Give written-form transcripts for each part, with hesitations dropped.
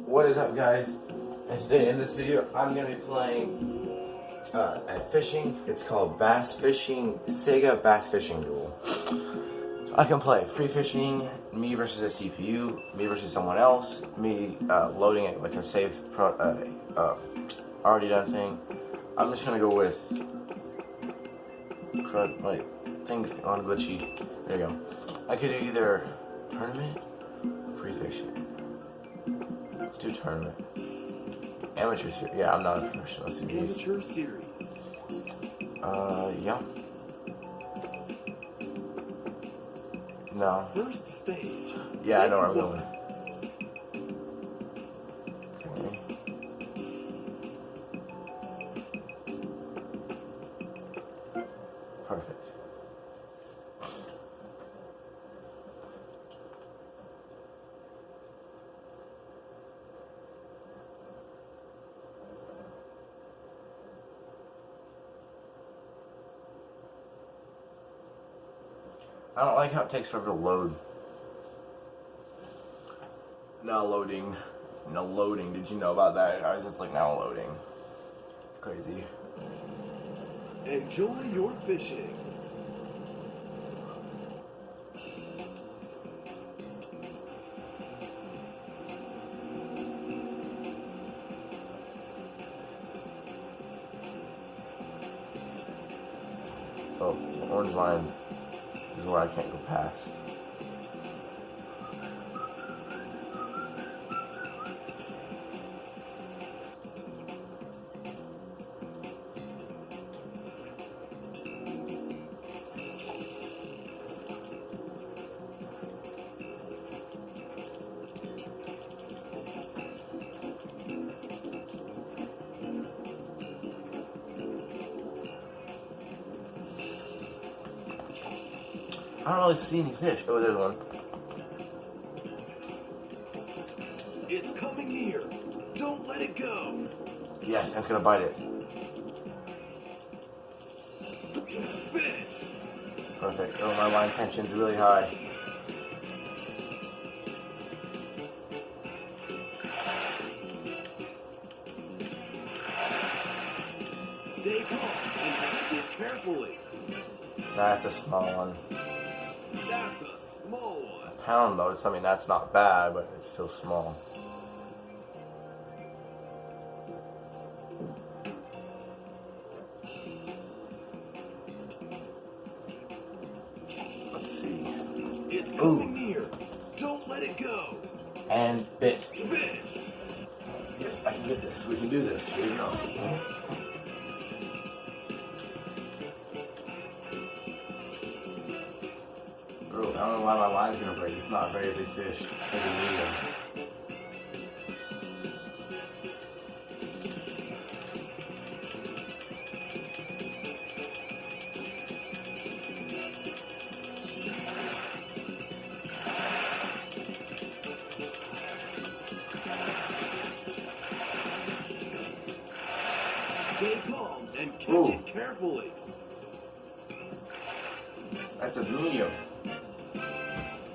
What is up, guys? And today in this video, I'm going to be playing at fishing. It's called Bass Fishing, Sega Bass Fishing Duel. So I can play free fishing, me versus a CPU, me versus someone else, me loading it like a saved already done thing. I'm just going to go with things on glitchy. There you go. I could do either tournament, free fishing. Let's do tournament. Amateur series. Yeah, I'm not a professional series. Amateur series. Yeah. No. First stage. Yeah, I know where I'm going. Okay. Perfect. I don't like how it takes forever to load. Now loading. No loading. Did you know about that, guys? It's like now loading. It's crazy. Enjoy your fishing. Oh, the orange line is where I can't go past. I don't really see any fish. Oh, there's one. It's coming near. Don't let it go. Yes, and it's gonna bite it. Fish. Perfect. Oh, my line tension's really high. Stay calm and catch it carefully. That's a small one. That's a small one. Pound though, I mean that's not bad, but it's still small. Let's see. It's coming near. Don't let it go. And bit. Fish. Yes, I can get this. We can do this. Here we go. Bro, I don't know why my line's gonna break. It's not a very big fish. It's like a medium. Stay calm and catch Ooh. it carefully. That's a medium.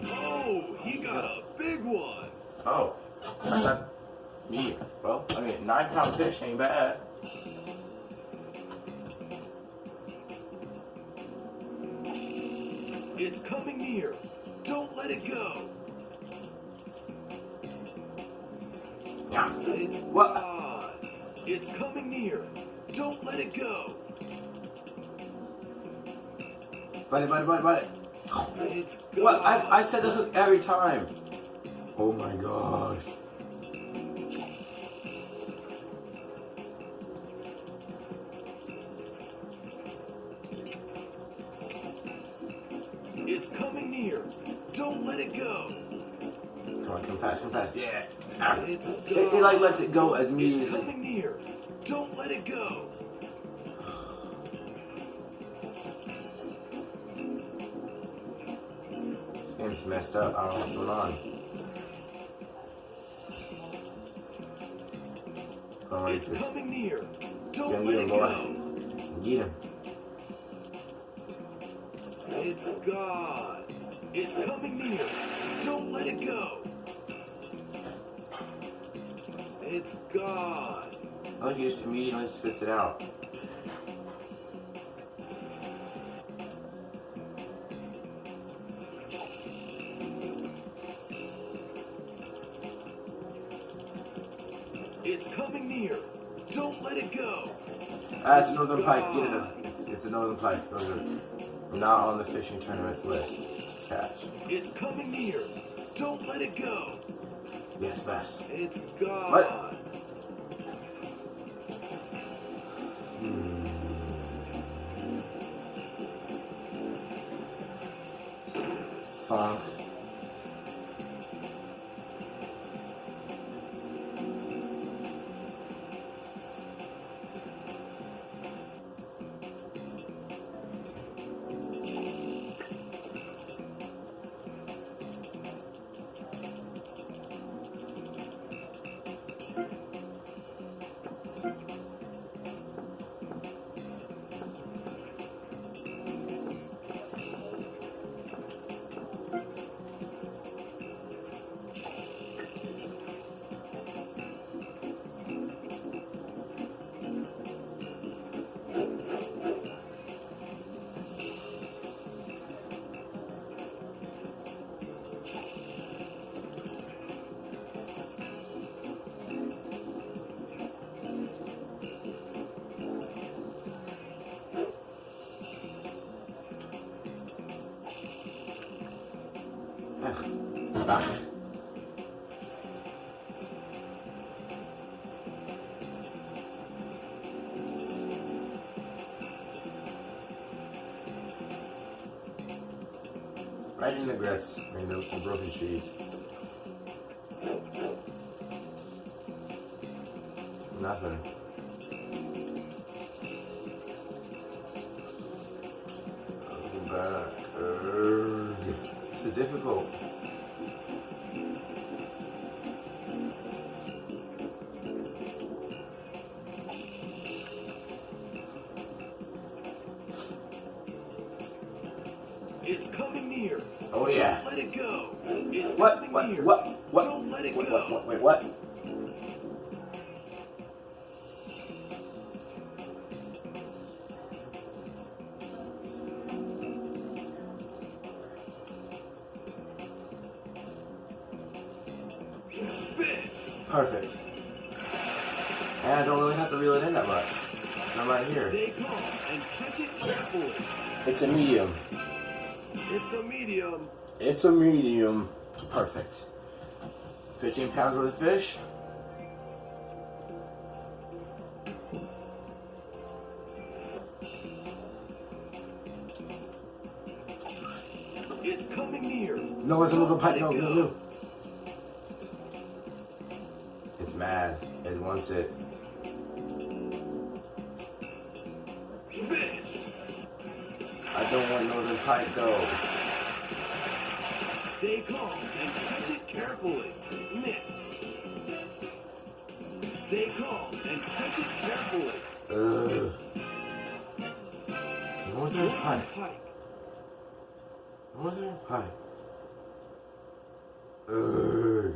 Oh, he got a big one. Oh, that's not medium. Well, I mean, 9-pound fish ain't bad. It's coming near. Don't let it go. Yeah. It's What? gone. It's coming near. Don't let it go. Bite it. It's gone. What? I said the hook every time. Oh my gosh. It's coming near. Don't let it go. Come on, come fast. Yeah. Ah. It's It like lets it go as It's immediately. coming near. Don't let it go. This game's messed up. I don't know what's going on. Come on, It's coming near. Don't Get let him, it boy. go. Get him. It's gone. It's coming near. Don't let it go. It's gone. Look, he just immediately spits it out. It's coming near. Don't let it go. It's a northern pike. Get it. It's a northern pike. Those are not on the fishing tournament's list. Catch. It's coming near. Don't let it go. Yes, bass. It's gone. What? Funk. Back. Right in the grass, in the broken trees. Nothing. Back. This is difficult. It's coming near. Oh yeah. Don't let it go. It's What? coming What? near. What? What? Don't let it What? go. What? Wait, what? Fish. Perfect. And I don't really have to reel it in that much. I'm right here. Stay calm and catch it carefully. It's a medium. It's a medium. It's a medium. Perfect. 15 pounds worth of fish. It's coming near. No, it's a little pike. No, no, no. It's mad. It wants it. Fish. I don't want northern pike though. Stay calm and catch it carefully. Miss. Stay calm and catch it carefully. Ugh. Northern pike. Northern pike. Ugh.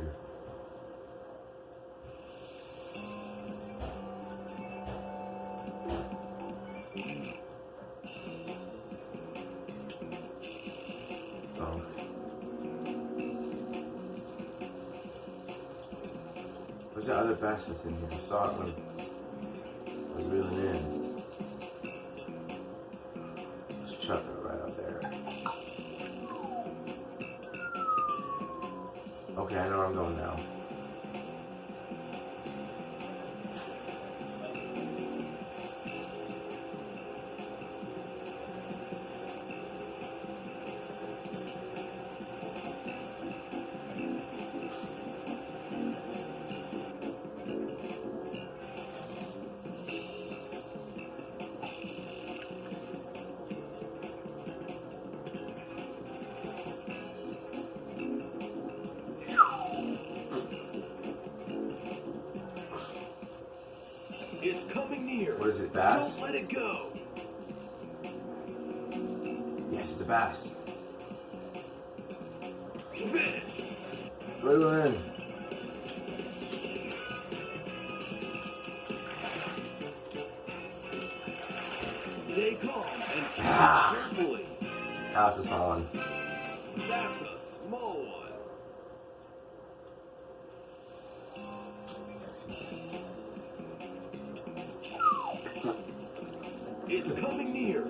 Oh. Where's that other bass that's in here? I saw it when I was reeling in. Let's chuck it right out there. Okay, I know where I'm going now. It's coming near. What is it, bass? Don't let it go. Yes, it's a bass. Fish. Reel her in. Stay calm and catch Ah. it carefully. That's a small one. That's a small one. It's coming near.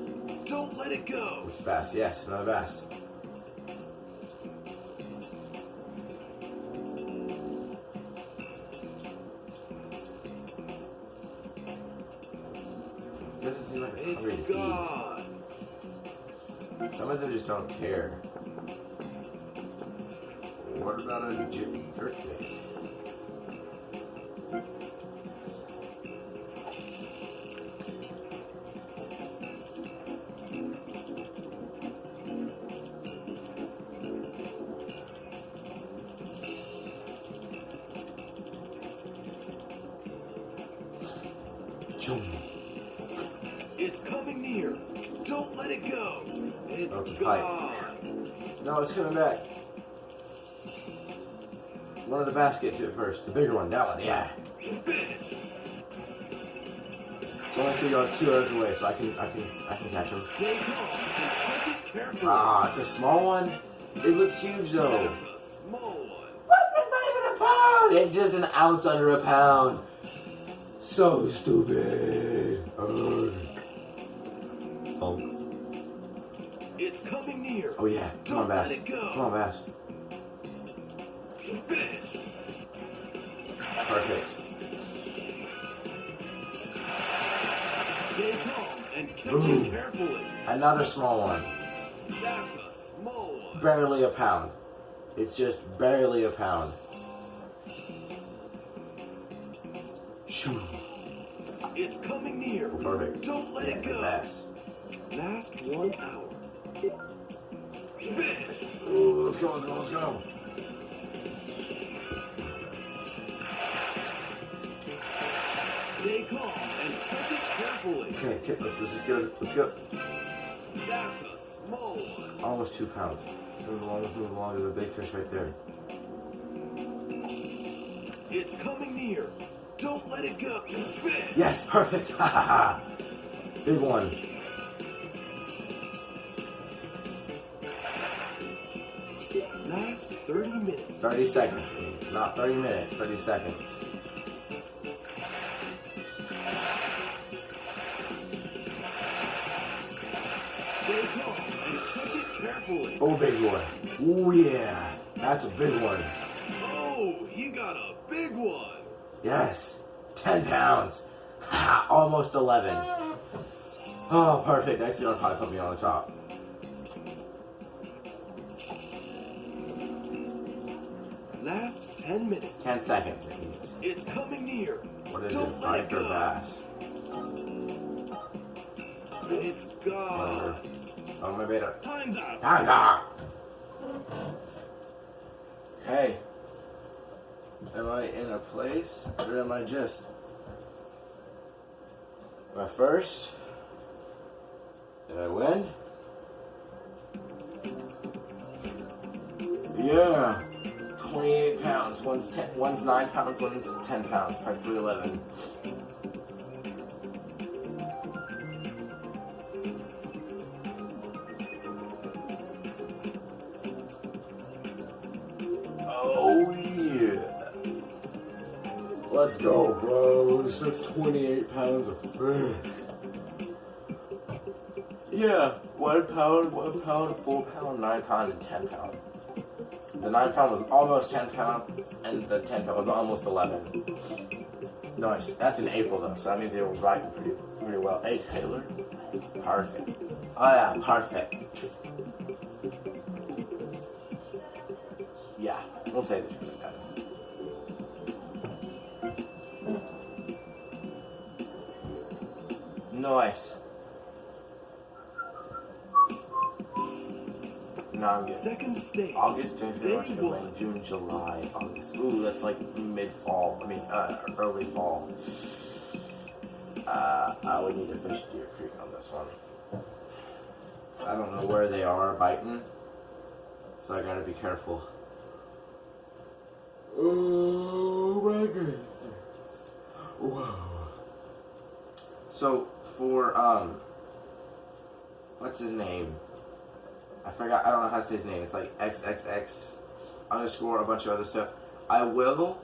Don't let it go. Which bass? Yes, another bass. Doesn't seem like it's hungry to It's eat. gone. Some of them just don't care. What about a jerk? It's coming near. Don't let it go. It's Oh, it's a gone. No, it's coming back. One of the bass gets it first. The bigger one, that one, yeah. Finish. It's only 2 yards away, so I can catch him. Stay calm and catch it carefully. Ah, it's a small one. It looks huge though. That's a small one. What? It's not even a pound. It's just an ounce under a pound. So stupid. Funk. It's coming near. Oh yeah, come on, Don't bass. let it go. Come on, bass. Finish. Perfect. Stay calm and catch Ooh. it carefully. Another small one. That's a small one. Barely a pound. It's just barely a pound. Shoo. It's coming near. Perfect. Don't let it Yeah, go. bass. Last 1 hour. Finish. Ooh, let's go, let's go, let's go. Stay calm and catch it carefully. Okay, this is good. Let's go. That's a small one. Almost 2 pounds. Let's move along, let's move along. There's a big fish right there. It's coming near. Don't let it go. Finish. Yes, perfect. Ha ha ha. Big one. Last 30 minutes. 30 seconds. Not 30 minutes, 30 seconds. Stay calm and catch it carefully. Oh, big boy. Oh, yeah. That's a big one. Oh, you got a big one. Yes. 10 pounds. Ha, almost 11. Oh, perfect. Next thing I'll probably put me on the top. Last 10 minutes. 10 seconds. It needs. It's coming near. What is Don't it? let it Pike or go. bass? It's gone. Whatever. Oh, my beta. Time's up. Time's up. Hey. Am I in a place or am I just? Am I first? Did I win? Yeah. 28 pounds. One's 9 pounds, one's 10 pounds. Part 311. Oh yeah. Let's go, bros. That's 28 pounds of fish. Yeah, 1 pound, 1 pound, 4 pound, 9 pound, and 10 pound. The 9 pound was almost 10 pounds, and the 10 pound was almost 11. Nice. That's in April though, so that means they were riding pretty well. Hey Taylor. Perfect. Oh yeah, perfect. Yeah, we'll say this like that. Nice. No, I'm good. Second stage. August, Day January, one. June, July, August. Ooh, that's like mid-fall. I mean, early fall. I would need to fish Deer Creek on this one. I don't know where they are biting, so I gotta be careful. Oh my goodness. Whoa. So, for, what's his name? I forgot. I don't know how to say his name. It's like XXX underscore a bunch of other stuff. I will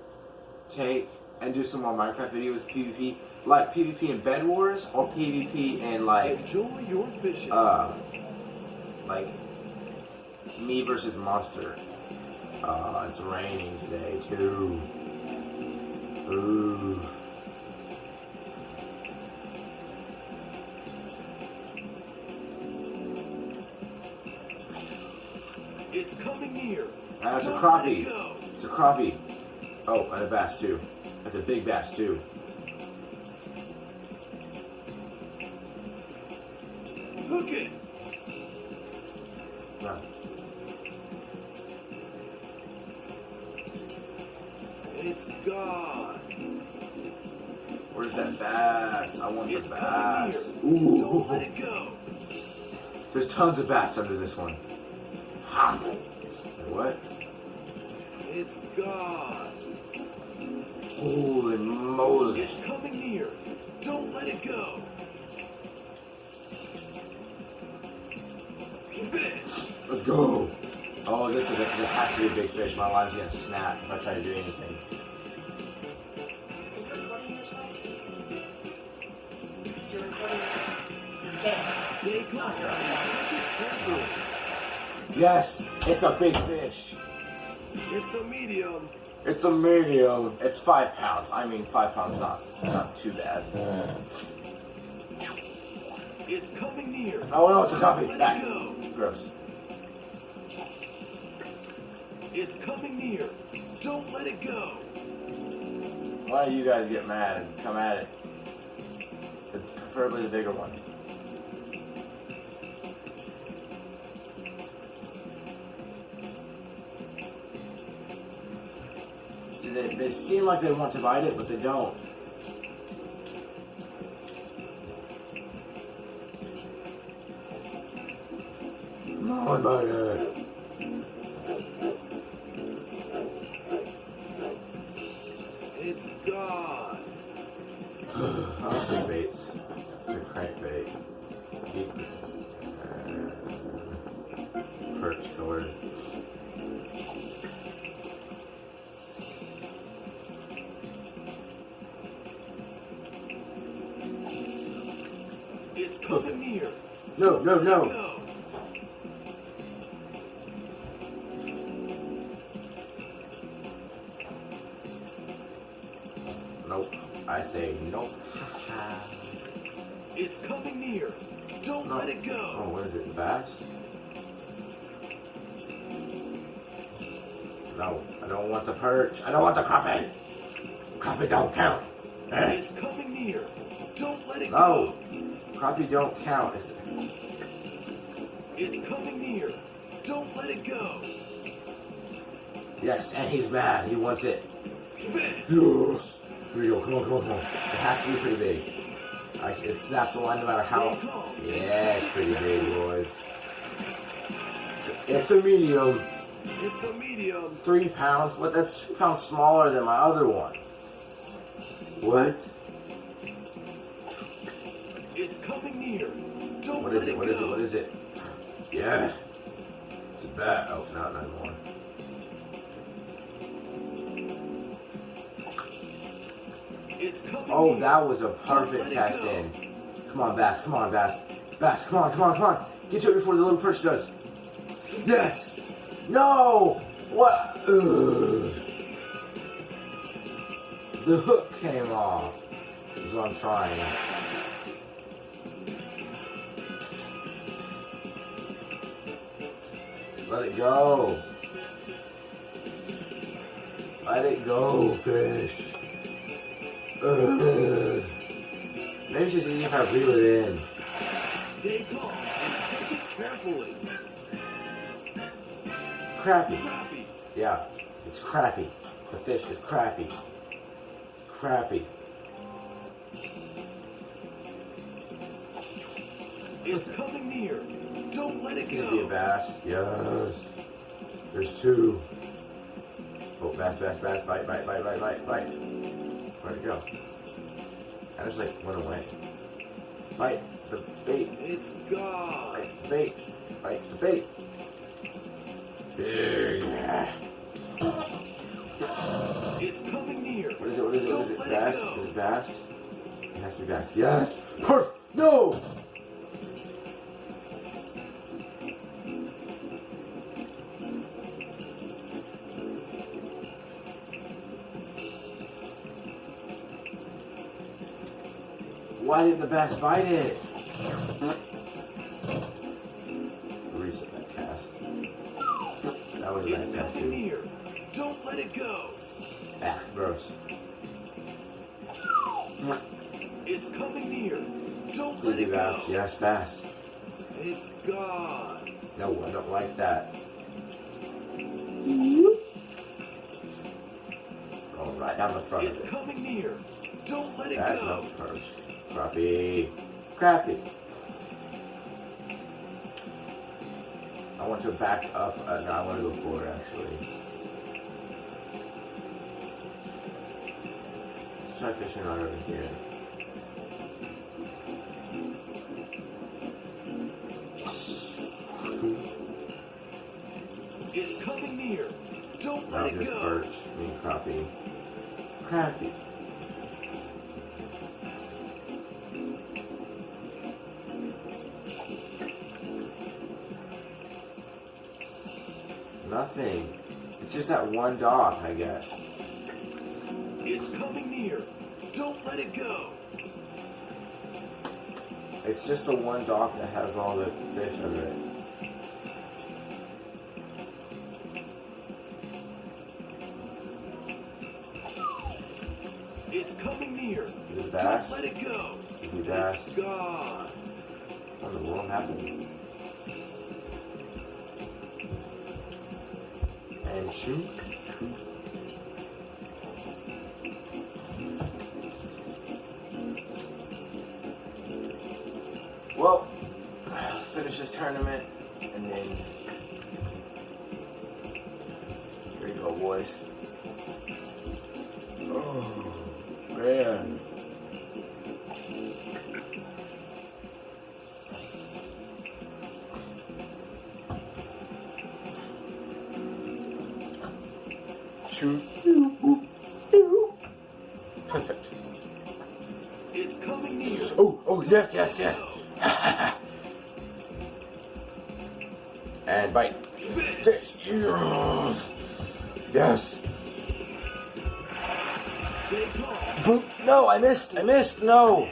take and do some more Minecraft videos, PvP, like PvP in Bed Wars or PvP in like Enjoy your fishing. like me versus monster. It's raining today too. Ooh. It's coming near. That's a Don't let it crappie. go. It's a crappie. Oh, and a bass too. That's a big bass too. Hook it. No. It's gone. Where's that bass? I want the It's bass. coming near. Don't let Ooh. it go. There's tons of bass under this one. Ha. What? It's gone. Holy moly. It's coming near. Don't let it go. Fish. Let's go. Oh, this has to be a big fish. My line's gonna snap if I try to do anything. Are you recording yourself? You're recording your game. Stay calm. Catch it carefully. Yes, it's a big fish. It's a medium. It's a medium. It's 5 pounds. I mean, 5 pounds not too bad. It's coming near. Oh no, it's a copy. Let Back. it go. Gross. It's coming near. Don't let it go. Why don't you guys get mad and come at it? Preferably the bigger one. See, they seem like they want to bite it, but they don't. Come on, bite it. It's gone. I'll say baits. The crankbait. Perch color. It's coming near. No, no, Let it no. go. Nope. I say nope. It's coming near. Don't No. let it Oh, go. what is it? Bass? No, I don't want the perch. I don't want the crappie. Crappie don't count. Eh. It's coming near. Don't let it No. go. Crappie don't count. It's coming near. Don't let it go. Yes, and he's mad. He wants it. Fish. Yes. Here we go. Come on, come on, come on. It has to be pretty big. It snaps the line no matter how. Yeah, it's pretty big, boys. It's a medium. It's a medium. 3 pounds. What? That's 2 pounds smaller than my other one. What? It's coming near. Don't What let is it? it What go. is it? What is it? Yeah. It's a bat. Oh, not anymore. It's coming Oh, near. that was a Don't perfect let it cast go. in. Come on, Bass. Come on, Bass. Bass, come on, come on, come on. Get to it before the little perch does. Yes. No. What? Ugh. The hook came off. Is what I'm trying. Let it go. Let it go, fish. Ugh. Maybe it's just easier if I reel it in. Stay calm and catch it carefully. Crappy. Crappie. Yeah, it's crappy. The fish is crappy. It's crappy. It's coming near. Don't let it Could be a go. bass. Yes. There's 2. Oh, bass, bass, bass. Bite, bite, bite, bite, bite, bite. Where'd it go? I just like went away. Bite, the bait. It's gone. Bite the bait. Bite the bait. Yeah. It's coming near. What is it? What is it? What is Don't it? let Bass? it go. Is it bass? It has to be bass. Yes! Perfect! No! Why didn't the bass bite it? Reset that cast. That was a nice It's cast coming too. near. Don't let it go. Ah, gross. It's coming near. Don't let Easy it bass. go. Yes, bass. It's gone. No, I don't like that. All right, down the front It's of it. coming near. Don't let it That's go. no perch. Crappie. Crappie. I want to back up. No, I want to go forward actually. Let's try fishing right over here. It's coming near. Don't let Not it just go. perch. I mean crappie. Crappie. Nothing. It's just that one dock, I guess. It's coming near. Don't let it go. It's just the one dock that has all the fish under it. It's coming near. Is it bass? Don't let it go. Is it bass? It's gone. What in the world happened? And shoot. Well, finish this tournament, and then here you go, boys. Oh, man. Shoot. Perfect. It's coming near. Oh, yes, yes, yes. And bite. Fish. Yes. Stay calm. Boop. No, I missed. No.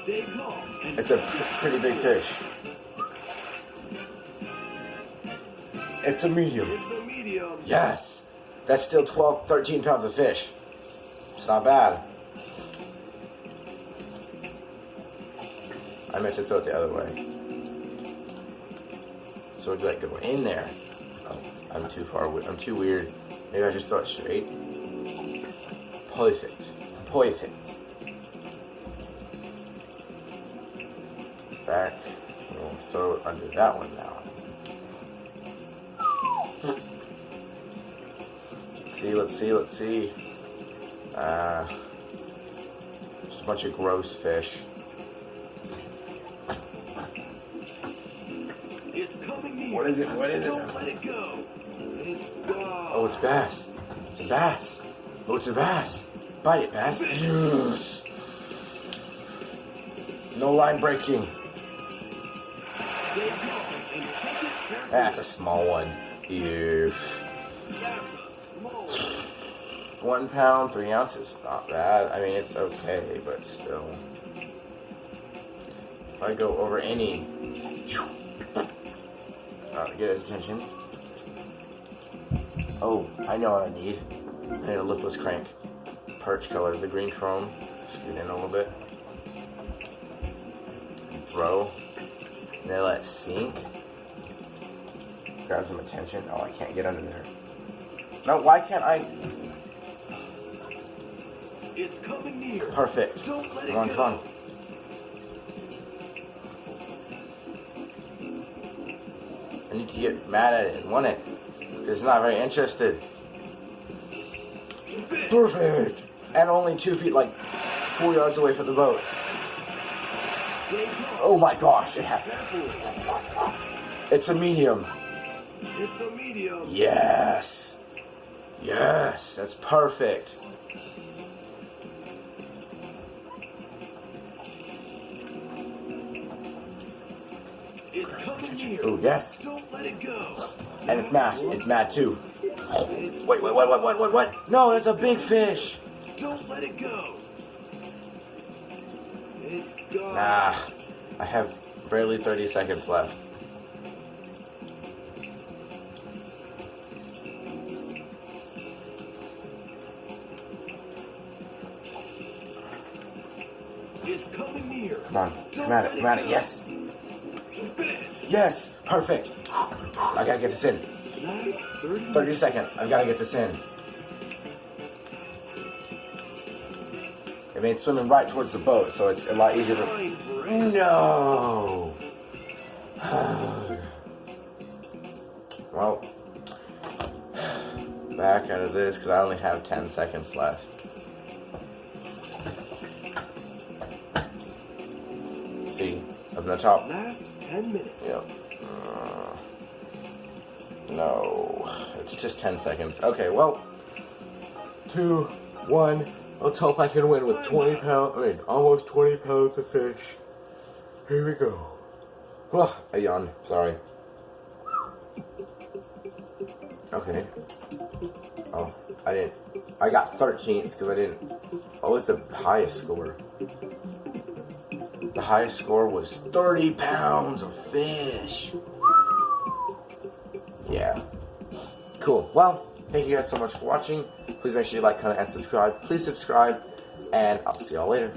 Stay calm. And It's a pretty big fish. It's a medium. it's a medium. Yes. That's still 12, 13 pounds of fish. It's not bad. I meant to throw it the other way. So it'd like go in there. Oh, I'm too far. I'm too weird. Maybe I just throw it straight. Perfect. Perfect. Back. We'll throw it under that one now. Let's see. Just a bunch of gross fish. It's coming near. What is it? What is it? Don't let it go. It's gone. Oh, it's bass. It's a bass. Oh, it's a bass. Bite it, bass. Yes. No line breaking. Stay calm and catch it carefully. That's a small one. Ew. That's a small one. 1 pound, 3 ounces. Not bad. I mean, it's okay, but still. If I go over any, get his attention. Oh, I know what I need. I need a lipless crank. Perch color, the green chrome. Scoot in a little bit. And throw. And then let it sink. Grab some attention. Oh, I can't get under there. No, why can't I? It's coming near. Perfect. Don't let it Come on, go. come on. I need to get mad at it and want it. Because it's not very interested. Perfect. And only 2 feet, like 4 yards away from the boat. Great call. Oh my gosh, it has to. Careful. It's a medium. It's a medium. Yes. Yes, that's perfect. It's coming near. Oh, yes. Don't let it go. And it's masked. It's mad too. It's- Wait, what? No, it's a big fish. Don't let it go. It's gone. Nah, I have barely 30 seconds left. It's coming near. Come on, come at it, yes. Yes, perfect. I gotta get this in. Last 30 30 seconds, I've gotta get this in. I mean, it's swimming right towards the boat, so it's a lot easier to... Fine, Brent. No! Well, back out of this, because I only have 10 seconds left. See, up in the top. Last 10 minutes. Yep. No, it's just 10 seconds. Okay, well, 2, 1. Let's hope I can win with 20 pounds. I mean, almost 20 pounds of fish. Here we go. Oh, I yawned. Sorry. Okay. Oh, I didn't. I got 13th because I didn't. What was the highest score? The highest score was 30 pounds of fish. Yeah. Cool. Well, thank you guys so much for watching. Please make sure you like, comment, and subscribe. Please subscribe, and I'll see y'all later.